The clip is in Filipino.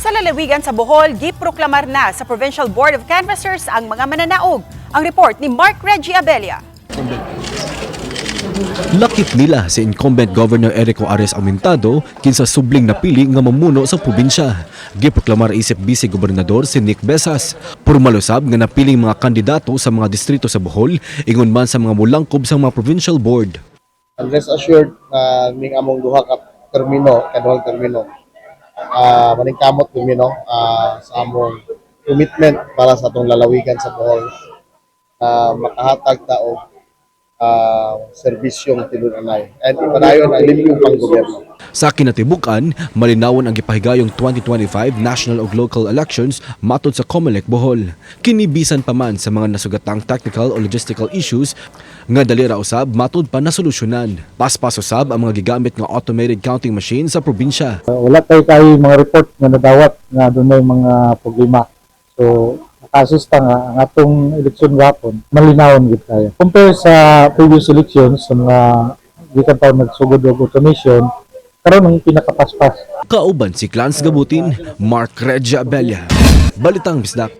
Sa lalawigan sa Bohol, giproklamar na sa Provincial Board of Canvassers ang mga mananaog. Ang report ni Mark Reggie Abella. Lakip nila si incumbent Governor Erico Ares Aumentado kinsa subling napili nga mamuno sa probinsya. Giproklamar isip Vice Gobernador si Nick Besas. Purmalusab nga napiling mga kandidato sa mga distrito sa Bohol ingon man sa mga mulangkob sa mga provincial board. And rest assured na ning among duha ka termino, kaduhang termino, maningkamot termino sa among commitment para sa atong lalawigan sa Bohol, makahatag ta og serbisyong tinunay and ipadayon ang limpyong panggobyerno. Sa kinatibukan, malinawon ang gipahigayong 2025 national ug local elections matod sa COMELEC Bohol. Kinibisan pa man sa mga nasugatang technical o logistical issues nga dali ra usab matod pa nasolusyonan. Paspas usab ang mga gigamit nga automated counting machine sa probinsya. Wala kayo mga report nga nadawat nga dunay mga problema. So nakasista nga ang atong eleksyon gapon malinawon gid kayo. Compare sa previous elections sa mga gikan pa nagsugod og automation karon ang pinakapaspas. Kauban si Clans Gabutin, Mark Reggie Abella. Balitang Bisdak.